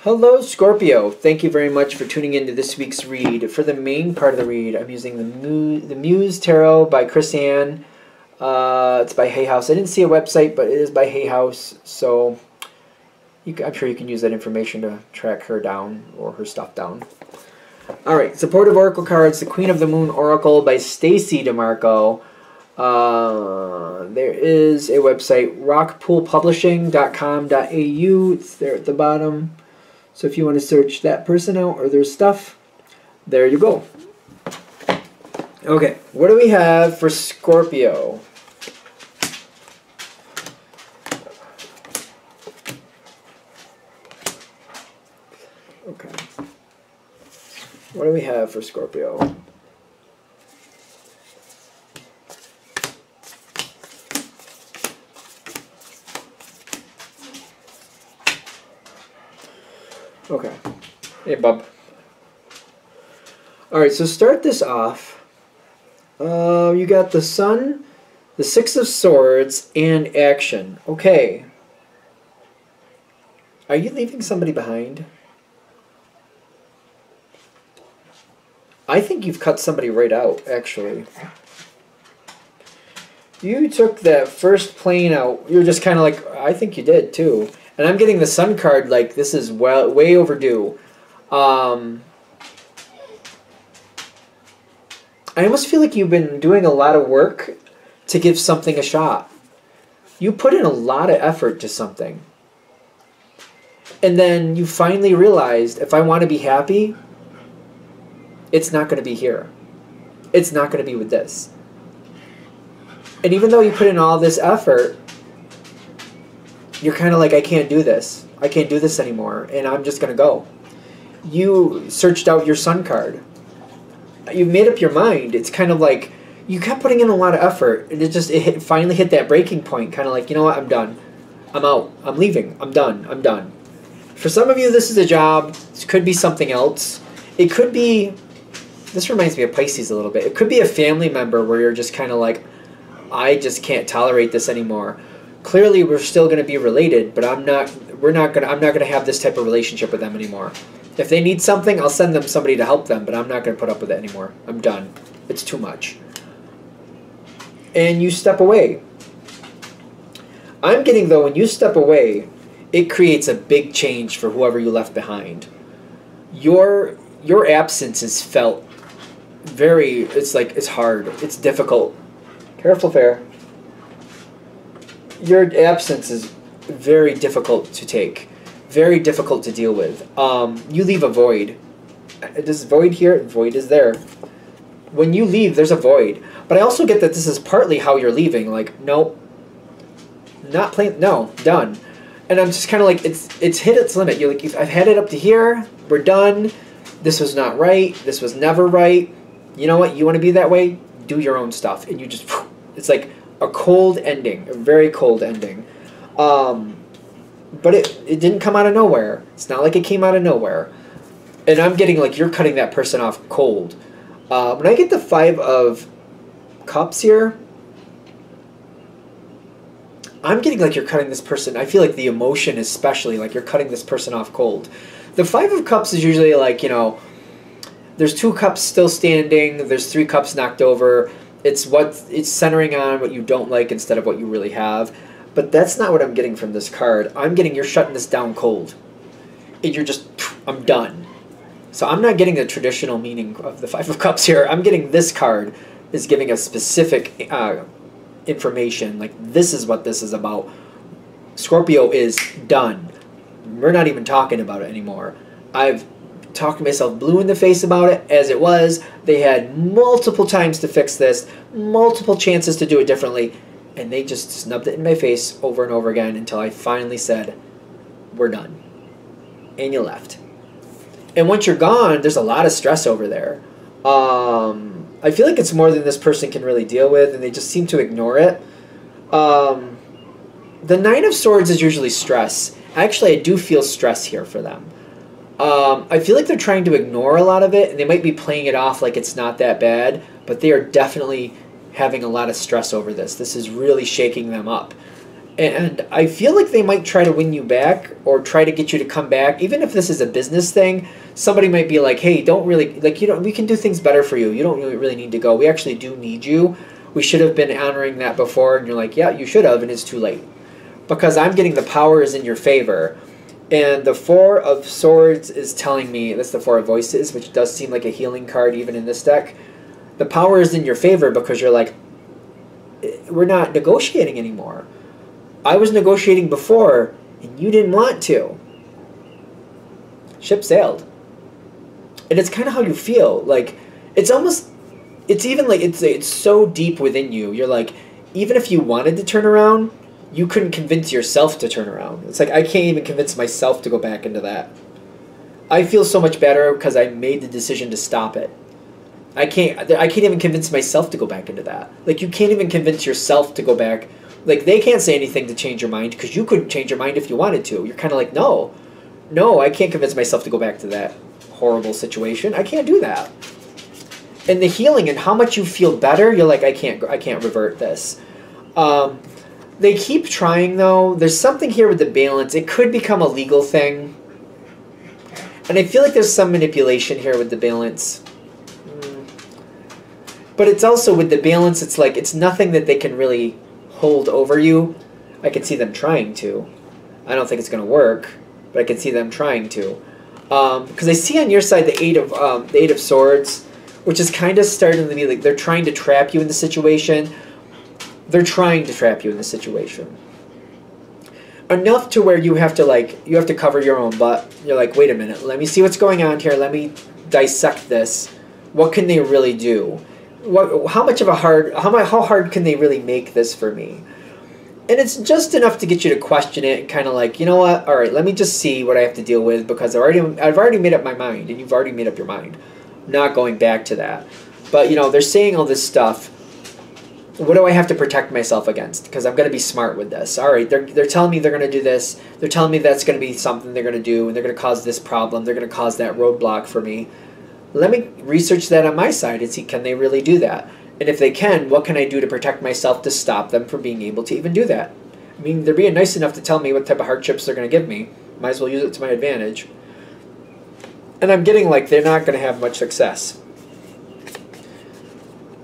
Hello, Scorpio. Thank you very much for tuning into this week's read. For the main part of the read, I'm using the Muse Tarot by Chris Ann. It's by Hay House. I didn't see a website, but it is by Hay House, so I'm sure you can use that information to track her down or her stuff down. All right, supportive oracle cards: the Queen of the Moon Oracle by Stacy DeMarco. There is a website, rockpoolpublishing.com.au. It's there at the bottom. So if you want to search that person out or their stuff, there you go. Okay, what do we have for Scorpio? Okay. What do we have for Scorpio? Okay. Hey, bub. Alright, so start this off. You got the Sun, the Six of Swords, and action. Okay. Are you leaving somebody behind? I think you've cut somebody right out, actually. You took that first plane out. You're just kind of like, I think you did, too. And I'm getting the Sun card like this is way overdue. I almost feel like you've been doing a lot of work to give something a shot. You put in a lot of effort to something. And then you finally realized, if I want to be happy, it's not going to be here. It's not going to be with this. And even though you put in all this effort, you're kind of like, I can't do this. I can't do this anymore, and I'm just going to go. You searched out your Sun card. You made up your mind. It's kind of like you kept putting in a lot of effort, and it finally hit that breaking point, kind of like, you know what, I'm done. I'm out. I'm leaving. I'm done. I'm done. For some of you, this is a job. This could be something else. It could be, this reminds me of Pisces a little bit. It could be a family member where you're just kind of like, I just can't tolerate this anymore. Clearly, we're still going to be related, but I'm not going to have this type of relationship with them anymore. If they need something, I'll send them somebody to help them, but I'm not going to put up with it anymore. I'm done. It's too much. And you step away. I'm getting, though, when you step away, it creates a big change for whoever you left behind. Your absence is felt very, it's hard. It's difficult. Careful, Fair. Your absence is very difficult to take, very difficult to deal with. You leave a void. This void here, void is there. When you leave, there's a void. But I also get that this is partly how you're leaving. Like, no, not playing. No, done. And I'm just kind of like, it's hit its limit. You're like, I've had it up to here. We're done. This was not right. This was never right. You know what? You want to be that way? Do your own stuff. And you just, it's like a cold ending, a very cold ending. But it didn't come out of nowhere. It's not like it came out of nowhere. And I'm getting like you're cutting that person off cold. When I get the Five of Cups here, I'm getting like you're cutting this person. I feel like the emotion especially, like you're cutting this person off cold. The Five of Cups is usually like, you know, there's 2 cups still standing, there's 3 cups knocked over. It's centering on what you don't like instead of what you really have. But that's not what I'm getting from this card. I'm getting you're shutting this down cold. And you're just, I'm done. So I'm not getting the traditional meaning of the Five of Cups here. I'm getting this card is giving a specific information. Like, this is what this is about. Scorpio is done. We're not even talking about it anymore. I've talked myself blue in the face about it as it was. They had multiple times to fix this, multiple chances to do it differently, and they just snubbed it in my face over and over again until I finally said, we're done. And you left. And once you're gone, there's a lot of stress over there. I feel like it's more than this person can really deal with, and they just seem to ignore it. The Nine of Swords is usually stress. Actually, I do feel stress here for them. I feel like they're trying to ignore a lot of it, and they might be playing it off like it's not that bad, but they are definitely having a lot of stress over this. This is really shaking them up. And I feel like they might try to win you back or try to get you to come back. Even if this is a business thing, somebody might be like, hey, don't really, like, we can do things better for you. You don't really need to go. We actually do need you. We should have been honoring that before. And you're like, yeah, you should have, and it's too late. Because I'm getting the power is in your favor. And the Four of Swords is telling me, that's the Four of Voices, which does seem like a healing card even in this deck. The power is in your favor because you're like, we're not negotiating anymore. I was negotiating before, and you didn't want to. Ship sailed. And it's kind of how you feel. Like, it's almost, it's even like, it's so deep within you. You're like, even if you wanted to turn around, you couldn't convince yourself to turn around. It's like, I can't even convince myself to go back into that. I feel so much better because I made the decision to stop it. I can't even convince myself to go back into that. Like, you can't even convince yourself to go back. Like, they can't say anything to change your mind because you couldn't change your mind if you wanted to. You're kind of like, no, I can't convince myself to go back to that horrible situation. I can't do that. And the healing and how much you feel better, you're like, I can't revert this. They keep trying, though. There's something here with the balance. It could become a legal thing. And I feel like there's some manipulation here with the balance. But it's also with the balance, it's like, it's nothing that they can really hold over you. I can see them trying to. I don't think it's going to work, but I can see them trying to. Because I see on your side the Eight of Swords, which is kind of starting to be like they're trying to trap you in the situation. They're trying to trap you in the situation. Enough to where you have to cover your own butt. You're like, wait a minute, let me see what's going on here. Let me dissect this. What can they really do? How hard can they really make this for me? And it's just enough to get you to question it and kind of like, you know what? All right, let me just see what I have to deal with because I've already made up my mind, and you've already made up your mind. I'm not going back to that. But they're saying all this stuff. What do I have to protect myself against? Because I'm going to be smart with this. All right, they're telling me they're going to do this. They're telling me that's going to be something they're going to do, and they're going to cause this problem. They're going to cause that roadblock for me. Let me research that on my side and see, can they really do that? And if they can, what can I do to protect myself to stop them from being able to even do that? I mean, they're being nice enough to tell me what type of hardships they're going to give me. Might as well use it to my advantage. And I'm getting like they're not going to have much success.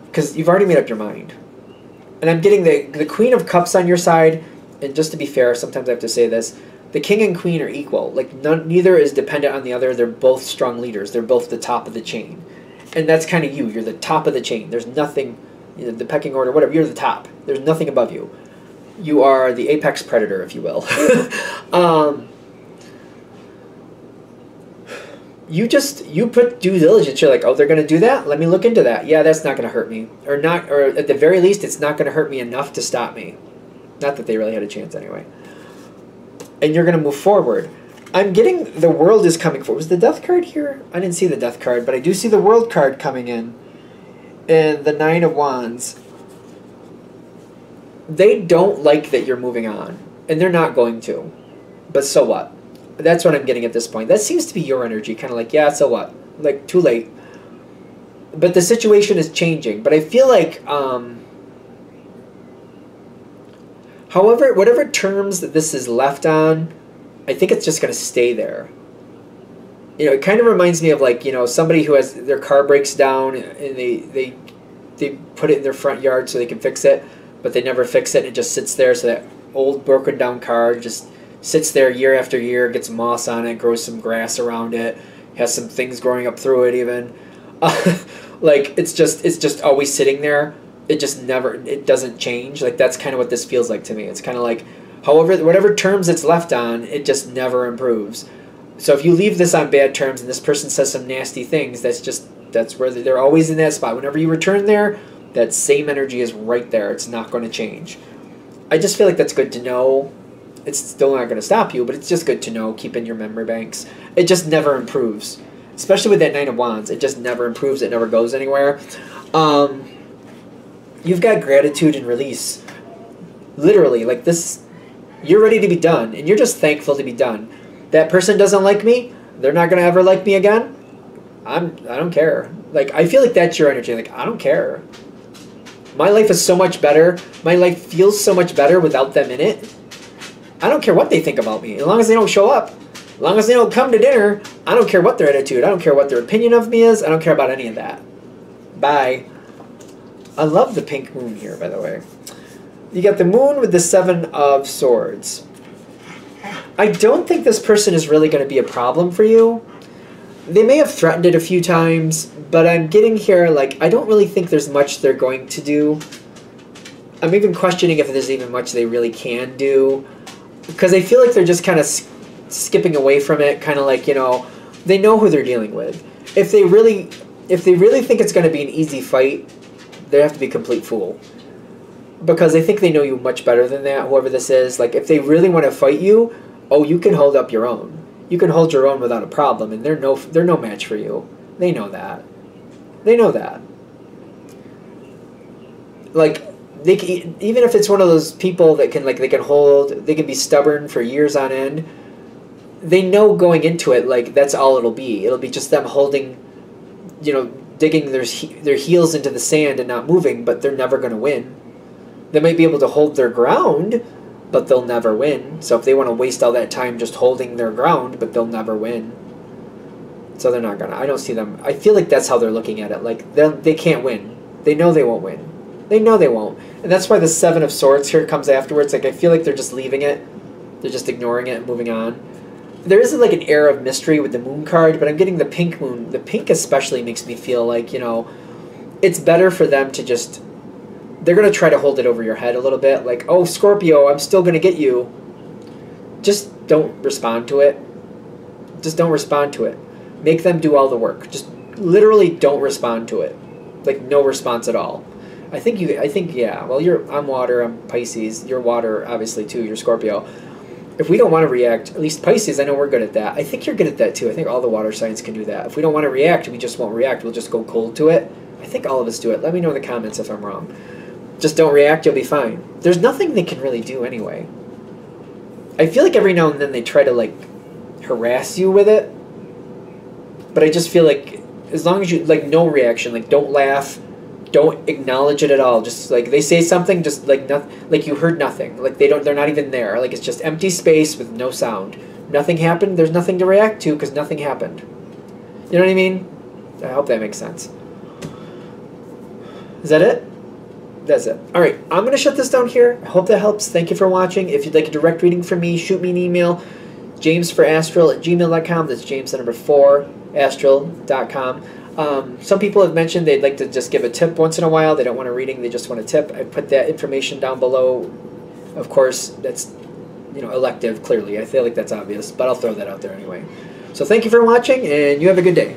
Because you've already made up your mind. And I'm getting the Queen of Cups on your side. And just to be fair, sometimes I have to say this. The King and Queen are equal. Like, neither is dependent on the other. They're both strong leaders. They're both the top of the chain. And that's kind of you. You're the top of the chain. There's nothing, the pecking order, whatever. You're the top. There's nothing above you. You are the apex predator, if you will. You put due diligence. You're like, oh, they're going to do that? Let me look into that. Yeah, that's not going to hurt me. Or at the very least, it's not going to hurt me enough to stop me. Not that they really had a chance anyway. And you're going to move forward. I'm getting the World is coming forward. Was the Death card here? I didn't see the Death card, but I do see the World card coming in. And the Nine of Wands. They don't like that you're moving on. And they're not going to. But so what? That's what I'm getting at this point. That seems to be your energy. Kind of like, yeah, so what? Like, too late. But the situation is changing. But I feel like, however, whatever terms that this is left on, I think it's just going to stay there. It kind of reminds me of like, somebody who has their car breaks down and they put it in their front yard so they can fix it, but they never fix it and it just sits there. So that old broken down car just sits there year after year, gets moss on it, grows some grass around it, has some things growing up through it even. Like it's just always sitting there. It doesn't change. Like that's kind of what this feels like to me. It's kind of like, however, whatever terms it's left on, it just never improves. So if you leave this on bad terms and this person says some nasty things, that's where they're always in that spot. Whenever you return there, that same energy is right there. It's not going to change. I just feel like that's good to know. It's still not going to stop you, but it's just good to know. Keep in your memory banks. It just never improves. Especially with that Nine of Wands. It just never improves. It never goes anywhere. You've got gratitude and release. Literally, like this, you're ready to be done, and you're just thankful to be done. That person doesn't like me. They're not going to ever like me again. I don't care. Like, I feel like that's your energy. Like, I don't care. My life is so much better. My life feels so much better without them in it. I don't care what they think about me. As long as they don't show up, as long as they don't come to dinner, I don't care what their attitude. I don't care what their opinion of me is. I don't care about any of that. Bye. I love the pink moon here, by the way. You got the moon with the 7 of Swords. I don't think this person is really going to be a problem for you. They may have threatened it a few times, but I'm getting here, like, I don't really think there's much they're going to do. I'm even questioning if there's even much they really can do. Because I feel like they're just kind of skipping away from it, kind of like, you know, they know who they're dealing with. If they really think it's going to be an easy fight, they have to be a complete fool. Because I think they know you much better than that, whoever this is. Like, if they really want to fight you, oh, you can hold up your own. You can hold your own without a problem, and they're no match for you. They know that. They know that. Like, even if it's one of those people that can, like, they can be stubborn for years on end. They know going into it, like, that's all it'll be. It'll be just them holding, you know, digging their heels into the sand and not moving, but they're never going to win. They might be able to hold their ground, but they'll never win. So if they want to waste all that time just holding their ground, but they'll never win. So they're not going to. I don't see them. I feel like that's how they're looking at it. Like, they can't win. They know they won't win. They know they won't. And that's why the 7 of Swords here comes afterwards. Like, I feel like they're just leaving it. They're just ignoring it and moving on. There is, like, an air of mystery with the moon card, but I'm getting the pink moon. The pink especially makes me feel like, you know, it's better for them to just... They're going to try to hold it over your head a little bit. Like, oh, Scorpio, I'm still going to get you. Just don't respond to it. Just don't respond to it. Make them do all the work. Just literally don't respond to it. Like, no response at all. I think, yeah. Well, I'm water, I'm Pisces. You're water, obviously, too. You're Scorpio. If we don't want to react, at least Pisces, I know we're good at that. I think you're good at that, too. I think all the water signs can do that. If we don't want to react, we just won't react. We'll just go cold to it. I think all of us do it. Let me know in the comments if I'm wrong. Just don't react, you'll be fine. There's nothing they can really do anyway. I feel like every now and then they try to, like, harass you with it. But I just feel like, as long as you, like, no reaction, like, don't laugh, don't acknowledge it at all. Just, like, they say something, just, like, like you heard nothing. Like, they're not even there. Like, it's just empty space with no sound. Nothing happened, there's nothing to react to because nothing happened. You know what I mean? I hope that makes sense. Is that it? That's it. All right, I'm going to shut this down here. I hope that helps. Thank you for watching. If you'd like a direct reading from me, shoot me an email, jamesforastral@gmail.com. That's James, the number 4, astral.com. Some people have mentioned they'd like to just give a tip once in a while. They don't want a reading. They just want a tip. I put that information down below. Of course, that's, you know, elective, clearly. I feel like that's obvious, but I'll throw that out there anyway. So thank you for watching, and you have a good day.